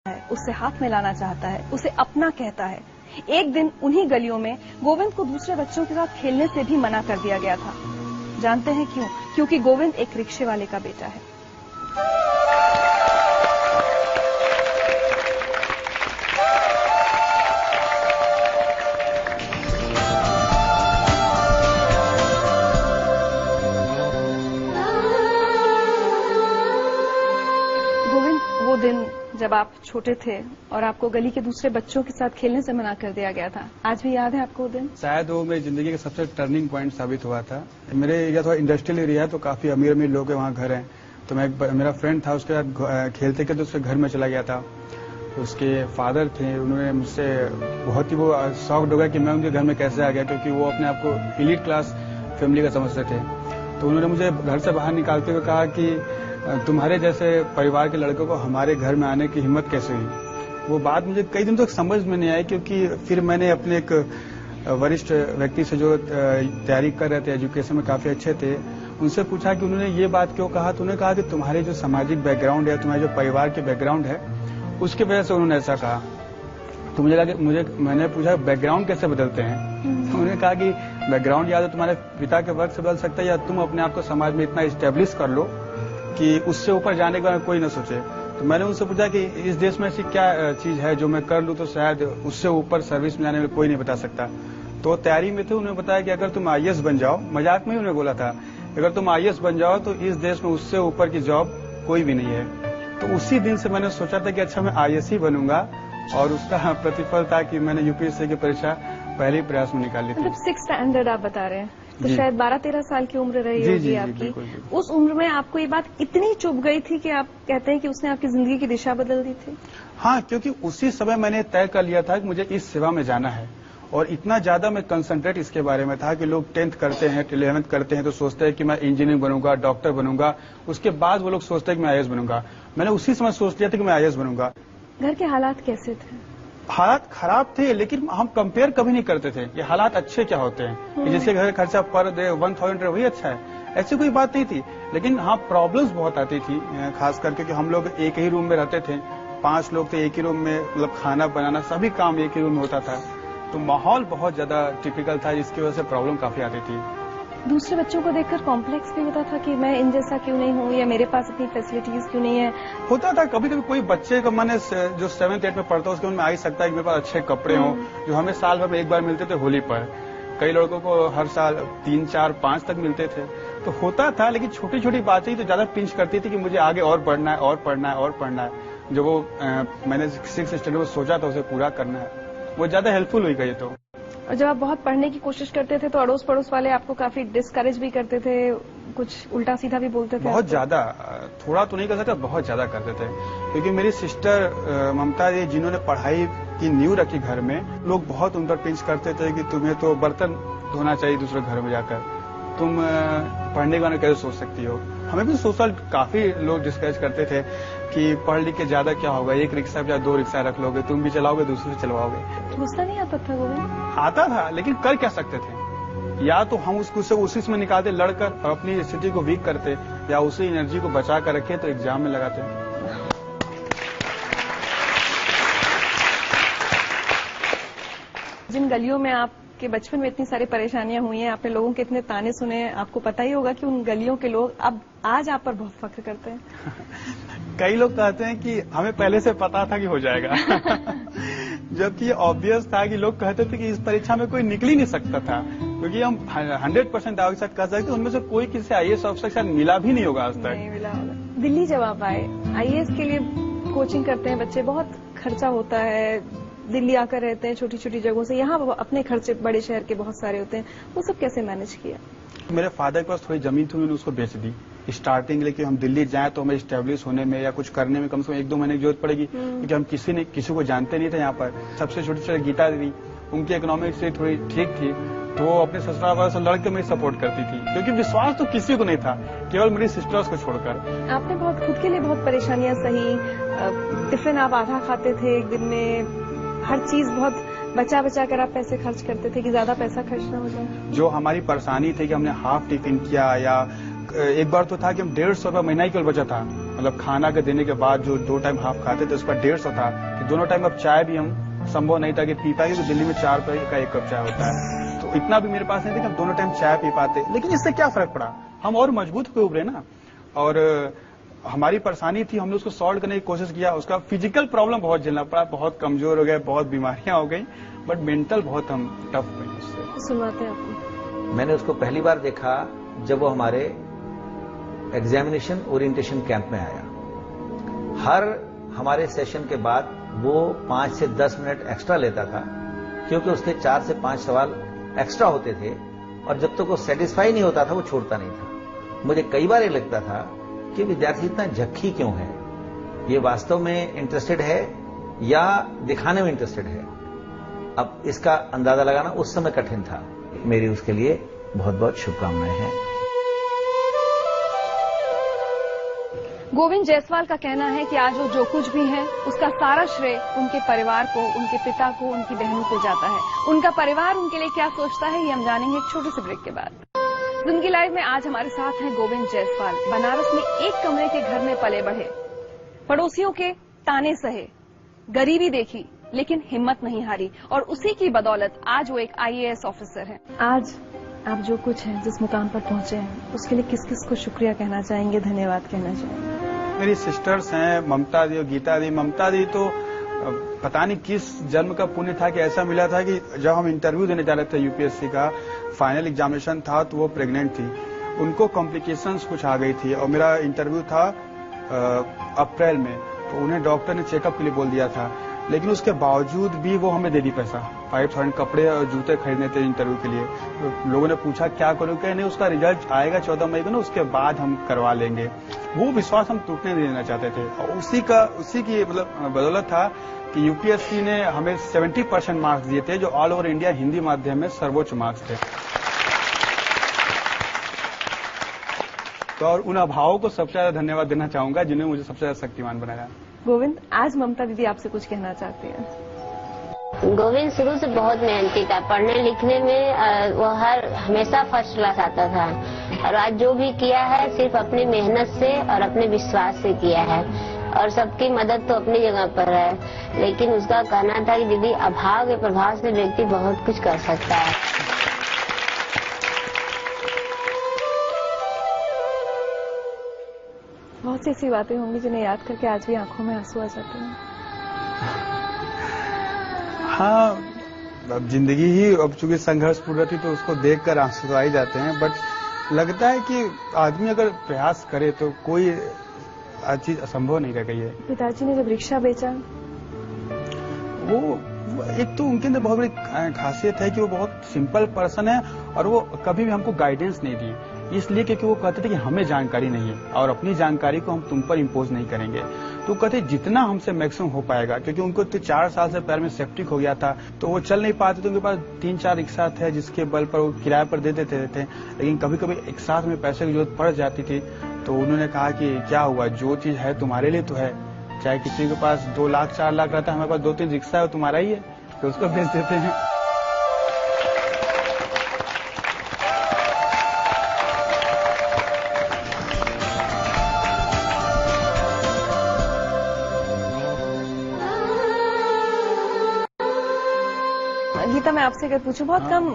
उससे हाथ मिलाना चाहता है, उसे अपना कहता है। एक दिन उन्हीं गलियों में गोविंद को दूसरे बच्चों के साथ खेलने से भी मना कर दिया गया था। जानते हैं क्यों? क्योंकि गोविंद एक रिक्शे वाले का बेटा है। गोविंद, वो दिन जब आप छोटे थे और आपको गली के दूसरे बच्चों के साथ खेलने से मना कर दिया गया था, आज भी याद है आपको वो दिन? शायद वो मेरी जिंदगी का सबसे टर्निंग पॉइंट साबित हुआ था। मेरे एरिया थोड़ा इंडस्ट्रियल एरिया है, तो काफी अमीर अमीर लोग के वहाँ घर हैं। तो मेरा फ्रेंड था, उसके साथ खेलते खेलते उसके घर में चला गया था। तो उसके फादर थे, उन्होंने मुझसे बहुत ही वो शॉक्ड हो गया कि मैं उनके घर में कैसे आ गया, क्योंकि वो अपने आप को एलीट क्लास फैमिली का समझते थे। तो उन्होंने मुझे घर से बाहर निकालते हुए कहा कि तुम्हारे जैसे परिवार के लड़कों को हमारे घर में आने की हिम्मत कैसे हुई। वो बात मुझे कई दिन तक समझ में नहीं आई, क्योंकि फिर मैंने अपने एक वरिष्ठ व्यक्ति से जो तैयारी कर रहे थे, एजुकेशन में काफी अच्छे थे, उनसे पूछा कि उन्होंने ये बात क्यों कहा। तो उन्होंने कहा कि तुम्हारे जो सामाजिक बैकग्राउंड है, तुम्हारे जो परिवार के बैकग्राउंड है, उसकी वजह से उन्होंने ऐसा कहा। तो मुझे लगा मैंने पूछा बैकग्राउंड कैसे बदलते हैं। तो उन्होंने कहा कि बैकग्राउंड या तो तुम्हारे पिता के वर्क से बदल सकता है, या तुम अपने आप को समाज में इतना इस्टेब्लिश कर लो कि उससे ऊपर जाने का कोई न सोचे। तो मैंने उनसे पूछा कि इस देश में ऐसी क्या चीज है जो मैं कर लूं तो शायद उससे ऊपर सर्विस में जाने में कोई नहीं बता सकता। तो तैयारी में थे, उन्होंने बताया कि अगर तुम आईएएस बन जाओ, मजाक में ही उन्होंने बोला था, अगर तुम आईएएस बन जाओ तो इस देश में उससे ऊपर की जॉब कोई भी नहीं है। तो उसी दिन से मैंने सोचा था कि अच्छा मैं आईएएस ही बनूंगा, और उसका प्रतिफल था कि मैंने यूपीएससी की परीक्षा पहले ही प्रयास में निकाल ली थी। मतलब 6th स्टैंडर्ड आप बता रहे हैं, तो शायद 12-13 साल की उम्र रही होगी आपकी। बिल्कुल। उस उम्र में आपको ये बात इतनी चुभ गई थी कि आप कहते हैं कि उसने आपकी जिंदगी की दिशा बदल दी थी? हाँ, क्योंकि उसी समय मैंने तय कर लिया था कि मुझे इस सेवा में जाना है, और इतना ज्यादा मैं कंसंट्रेट इसके बारे में था कि लोग 10th करते हैं, 11th करते हैं तो सोचते हैं कि मैं इंजीनियर बनूंगा, डॉक्टर बनूंगा, उसके बाद वो लोग सोचते हैं कि मैं आईएएस बनूंगा। मैंने उसी समय सोच लिया था कि मैं आईएएस बनूंगा। घर के हालात कैसे थे? हालात खराब थे, लेकिन हम कंपेयर कभी नहीं करते थे ये हालात अच्छे क्या होते हैं। जिसके घर खर्चा पर डे 1000 वही अच्छा है, ऐसी कोई बात नहीं थी। लेकिन हाँ, प्रॉब्लम्स बहुत आती थी, खास करके क्योंकि हम लोग एक ही रूम में रहते थे, 5 लोग थे एक ही रूम में, मतलब खाना बनाना सभी काम एक ही रूम में होता था। तो माहौल बहुत ज्यादा टिपिकल था, जिसकी वजह से प्रॉब्लम काफी आती थी। दूसरे बच्चों को देखकर कॉम्प्लेक्स भी होता था कि मैं इन जैसा क्यों नहीं हूँ, या मेरे पास इतनी फैसिलिटीज क्यों नहीं है? होता था कभी कभी। कोई बच्चे का मन जो 7th 8th में पढ़ता है, उसके मन में आ ही सकता है कि मेरे पास अच्छे कपड़े हों, जो हमें साल भर में एक बार मिलते थे होली पर। कई लड़कों को हर साल 3, 4, 5 तक मिलते थे। तो होता था, लेकिन छोटी छोटी बातें ही तो ज्यादा पिंच करती थी कि मुझे आगे और बढ़ना है, और पढ़ना है, और पढ़ना है। जो वो मैंने 6th स्टैंडर्ड में सोचा था उसे पूरा करना है, वो ज्यादा हेल्पफुल हुई गई। तो और जब आप बहुत पढ़ने की कोशिश करते थे तो अड़ोस पड़ोस वाले आपको काफी डिस्करेज भी करते थे, कुछ उल्टा सीधा भी बोलते थे? बहुत ज्यादा, थोड़ा तो नहीं कर सकता, बहुत ज्यादा करते थे। क्योंकि मेरी सिस्टर ममता जी, जिन्होंने पढ़ाई की नींव रखी घर में, लोग बहुत उन पर पिंच करते थे कि तुम्हें तो बर्तन धोना चाहिए दूसरे घर में जाकर, तुम पढ़ने के बारे में कैसे सोच सकती हो। हमें भी सोशल काफी लोग डिस्करेज करते थे कि पढ़ लिख के ज्यादा क्या होगा, एक रिक्शा या 2 रिक्शा रख लोगे, तुम भी चलाओगे, दूसरे से चलवाओगे। गुस्सा नहीं आता था गोविंद? आता था, लेकिन कर क्या सकते थे। या तो हम उसको उसी में निकालते लड़कर और अपनी स्थिति को वीक करते, या उसी एनर्जी को बचा कर रखे तो एग्जाम में लगाते। जिन गलियों में आपके बचपन में इतनी सारी परेशानियां हुई हैं, आपने लोगों के इतने ताने सुने, आपको पता ही होगा कि उन गलियों के लोग अब आज आप पर बहुत फख्र करते हैं। कई लोग कहते हैं कि हमें पहले से पता था कि हो जाएगा। जबकि ये ऑब्वियस था कि लोग कहते थे कि इस परीक्षा में कोई निकल ही नहीं सकता था, क्योंकि हम 100% दावे के साथ कह सकते उनमें से कोई किसी आईएएस ऑफिसर के साथ मिला भी नहीं होगा आज तक। नहीं मिला होगा। दिल्ली जब आप आए, आईएएस के लिए कोचिंग करते हैं बच्चे, बहुत खर्चा होता है, दिल्ली आकर रहते हैं छोटी छोटी जगहों से, यहाँ अपने खर्चे बड़े शहर के बहुत सारे होते हैं, वो सब कैसे मैनेज किया? मेरे फादर के पास थोड़ी जमीन थी, उन्होंने उसको बेच दी स्टार्टिंग के लिए कि हम दिल्ली जाएं तो हमें स्टेब्लिश होने में या कुछ करने में कम से कम 1-2 महीने की जरूरत पड़ेगी, क्योंकि हम किसी को जानते नहीं थे यहाँ पर। सबसे छोटी गीता दीदी, उनकी इकोनॉमिक से थोड़ी ठीक थी, तो वो अपने ससुराल वालों से लड़के मेरी सपोर्ट करती थी, क्योंकि विश्वास तो किसी को नहीं था, केवल मेरी सिस्टर्स को छोड़कर। आपने बहुत खुद के लिए बहुत परेशानियां सही, टिफिन आप आधा खाते थे एक दिन में, हर चीज बहुत बचा बचा कर आप पैसे खर्च करते थे कि ज्यादा पैसा खर्च ना हो जाए। जो हमारी परेशानी थी कि हमने हाफ टिफिन किया या एक बार तो था कि हम 150 रुपये महीना ही केवल बचा था, मतलब खाना के देने के बाद जो 2 टाइम हाफ खाते थे उस पर 150 था कि दोनों टाइम अब चाय भी हम संभव नहीं था कि पी पाएंगे, तो दिल्ली में 4 रुपये का 1 कप चाय होता है, तो इतना भी मेरे पास नहीं था कि हम दोनों टाइम चाय पी पाते। लेकिन इससे क्या फर्क पड़ा, हम और मजबूत होकर उभरे ना। और हमारी परेशानी थी, हमने उसको सॉल्व करने की कोशिश किया। उसका फिजिकल प्रॉब्लम बहुत झेलना पड़ा, बहुत कमजोर हो गए, बहुत बीमारियां हो गई, बट मेंटल बहुत हम टफ हुए उससे। सुनाते हैं आपको। मैंने उसको पहली बार देखा जब वो हमारे एग्जामिनेशन ओरिएंटेशन कैंप में आया। हर हमारे सेशन के बाद वो 5 से 10 मिनट एक्स्ट्रा लेता था, क्योंकि उसके 4 से 5 सवाल एक्स्ट्रा होते थे, और जब तक वो सेटिस्फाई नहीं होता था वो छोड़ता नहीं था। मुझे कई बार ये लगता था कि विद्यार्थी इतना झक्की क्यों है, ये वास्तव में इंटरेस्टेड है या दिखाने में इंटरेस्टेड है। अब इसका अंदाजा लगाना उस समय कठिन था। मेरी उसके लिए बहुत बहुत शुभकामनाएं हैं। गोविंद जायसवाल का कहना है कि आज वो जो कुछ भी है उसका सारा श्रेय उनके परिवार को, उनके पिता को, उनकी बहनों को जाता है। उनका परिवार उनके लिए क्या सोचता है ये हम जानेंगे एक छोटे से ब्रेक के बाद। जिंदगी लाइव में आज हमारे साथ हैं गोविंद जायसवाल। बनारस में एक कमरे के घर में पले बढ़े, पड़ोसियों के ताने सहे, गरीबी देखी लेकिन हिम्मत नहीं हारी, और उसी की बदौलत आज वो एक IAS ऑफिसर है। आज आप जो कुछ हैं, जिस मुकाम पर पहुंचे हैं, उसके लिए किस किस को शुक्रिया कहना चाहेंगे, धन्यवाद कहना चाहेंगे? मेरी सिस्टर्स हैं, ममता दी और गीता दी। ममता दी तो पता नहीं किस जन्म का पुण्य था कि ऐसा मिला था कि जब हम इंटरव्यू देने जा रहे थे UPSC का फाइनल एग्जामिनेशन था, तो वो प्रेग्नेंट थी, उनको कॉम्प्लिकेशंस कुछ आ गई थी, और मेरा इंटरव्यू था अप्रैल में, तो उन्हें डॉक्टर ने चेकअप के लिए बोल दिया था। लेकिन उसके बावजूद भी वो हमें दे दी पैसा, 5000 कपड़े और जूते खरीदने थे इंटरव्यू के लिए। तो लोगों ने पूछा क्या करूं, क्या नहीं, उसका रिजल्ट आएगा 14 मई को ना, उसके बाद हम करवा लेंगे। वो विश्वास हम टूटने नहीं देना चाहते थे, और उसी की मतलब बदौलत था कि UPSC ने हमें 70% मार्क्स दिए थे, जो ऑल ओवर इंडिया हिंदी माध्यम में सर्वोच्च मार्क्स थे। तो और उन अभावों को सबसे ज्यादा धन्यवाद देना चाहूंगा जिन्होंने मुझे सबसे ज्यादा शक्तिमान बनाया। गोविंद, आज ममता दीदी आपसे कुछ कहना चाहती हैं। गोविंद शुरू से बहुत मेहनती था, पढ़ने लिखने में वो हमेशा फर्स्ट क्लास आता था, और आज जो भी किया है सिर्फ अपनी मेहनत से और अपने विश्वास से किया है, और सबकी मदद तो अपनी जगह पर है। लेकिन उसका कहना था कि दीदी अभाव के प्रभाव से व्यक्ति बहुत कुछ कर सकता है। बहुत सी ऐसी बातें होंगी जिन्हें याद करके आज भी आंखों में आंसू आ जाते हैं। हाँ, अब जिंदगी ही अब चूंकि संघर्षपूर्ण रहती तो उसको देखकर आंसू तो आ ही जाते हैं, बट लगता है कि आदमी अगर प्रयास करे तो कोई चीज असंभव नहीं रह गई है। पिताजी ने जब रिक्शा बेचा, वो एक तो उनके अंदर बहुत बड़ी खासियत है कि वो बहुत सिंपल पर्सन है, और वो कभी भी हमको गाइडेंस नहीं दी, इसलिए क्योंकि वो कहते थे कि हमें जानकारी नहीं है और अपनी जानकारी को हम तुम पर इम्पोज नहीं करेंगे। तो कहते जितना हमसे मैक्सिमम हो पाएगा, क्योंकि उनको तो 4 साल से पैर में सेप्टिक हो गया था, तो वो चल नहीं पाते, तो उनके पास 3-4 रिक्शा थे जिसके बल पर वो किराए पर दे देते थे। लेकिन कभी कभी एक साथ में पैसे की जरूरत पड़ जाती थी, तो उन्होंने कहा कि क्या हुआ, जो चीज है तुम्हारे लिए तो है, चाहे किसी के पास 2 लाख 4 लाख रहता है, हमारे पास 2-3 रिक्शा है, तुम्हारा ही है, तो उसको भेज देते हैं। गीता, मैं आपसे अगर पूछूं, बहुत कम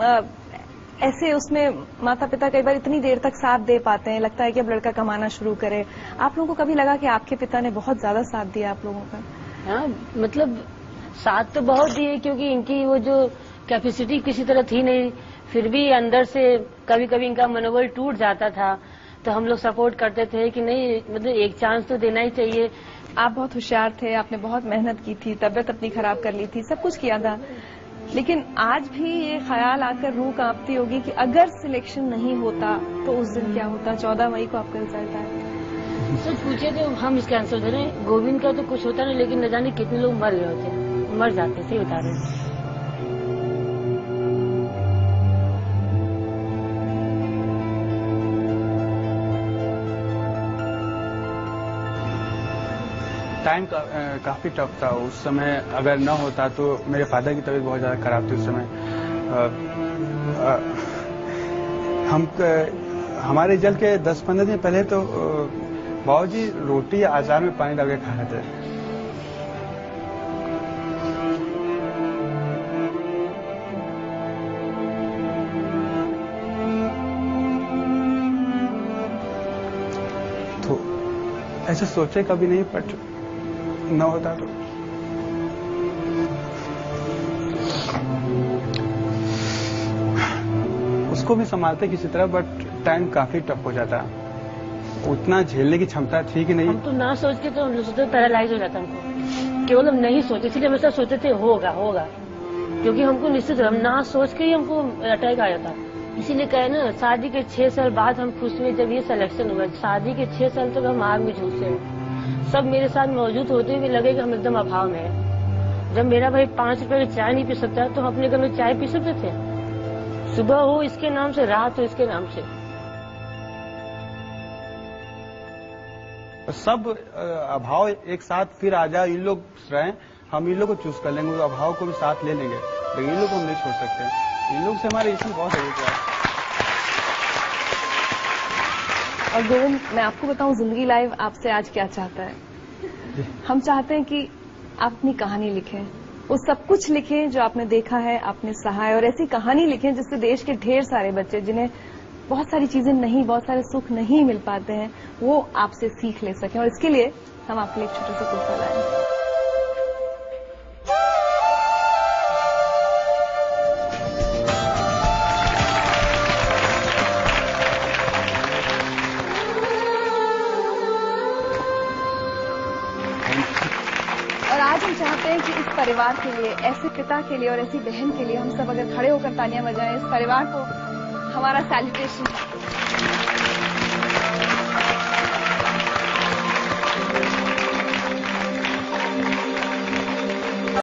ऐसे उसमें माता पिता कई बार इतनी देर तक साथ दे पाते हैं, लगता है कि अब लड़का कमाना शुरू करे। आप लोगों को कभी लगा कि आपके पिता ने बहुत ज्यादा साथ दिया आप लोगों का? हाँ, मतलब साथ तो बहुत दिए, क्योंकि इनकी वो जो कैपेसिटी किसी तरह थी नहीं, फिर भी अंदर से कभी कभी इनका मनोबल टूट जाता था, तो हम लोग सपोर्ट करते थे कि नहीं, मतलब एक चांस तो देना ही चाहिए। आप बहुत होशियार थे, आपने बहुत मेहनत की थी, तबियत अपनी खराब कर ली थी, सब कुछ किया था, लेकिन आज भी ये ख्याल आकर रूह कांपती होगी कि अगर सिलेक्शन नहीं होता तो उस दिन क्या होता। 14 मई को आपका रिजल्ट आया। सच पूछे तो हम इसका आंसर दे रहे हैं, गोविंद का तो कुछ होता नहीं, लेकिन न जाने कितने लोग मर गए होते, मर जाते, सही बता रहे हैं। टाइम काफी टफ था उस समय, अगर न होता तो मेरे फादर की तबीयत बहुत ज्यादा खराब थी उस समय। हमारे रिजल्ट के 10-15 दिन पहले तो बाबूजी रोटी अचार में पानी डाल के खा रहे थे। तो ऐसे सोचे कभी नहीं, बट न होता तो उसको भी संभालते किसी तरह, बट टाइम काफी टफ हो जाता। उतना झेलने की क्षमता थी कि नहीं। हम तो ना सोच के तो हम सोचते पैरालाइज हो जाता हमको, केवल हम नहीं सोचे, इसलिए हमेशा सोचते थे होगा होगा, क्योंकि हमको निश्चित हम ना सोच के ही हमको अटैक आ जाता। इसीलिए कहे ना, शादी के 6 साल बाद हम खुश हुए जब ये सिलेक्शन हुआ। शादी के 6 साल तक हम आग में झूलते हैं, सब मेरे साथ मौजूद होते हुए लगे कि हम एकदम अभाव में है। जब मेरा भाई 5 रुपए की चाय नहीं पी सकता तो हम अपने घर में चाय पी सकते थे, सुबह हो इसके नाम से, रात हो इसके नाम से। सब अभाव एक साथ फिर आ जाए, इन लोग रहें, हम इन लोग को चूज कर लेंगे, अभाव को भी साथ ले लेंगे, लेकिन इन लोग को हम नहीं छोड़ सकते। इन लोग से हमारे इसमें बहुत है। और गोविंद, मैं आपको बताऊं, जिंदगी लाइव आपसे आज क्या चाहता है। हम चाहते हैं कि आप अपनी कहानी लिखें, वो सब कुछ लिखें जो आपने देखा है, आपने सहा है, और ऐसी कहानी लिखें जिससे देश के ढेर सारे बच्चे जिन्हें बहुत सारी चीजें नहीं, बहुत सारे सुख नहीं मिल पाते हैं, वो आपसे सीख ले सकें। और इसके लिए हम आपके लिए एक छोटा सा तोहफा लाए। और आज हम चाहते हैं कि इस परिवार के लिए, ऐसे पिता के लिए और ऐसी बहन के लिए हम सब अगर खड़े होकर तालियां बजाएं, इस परिवार को हमारा सैल्यूटेशन।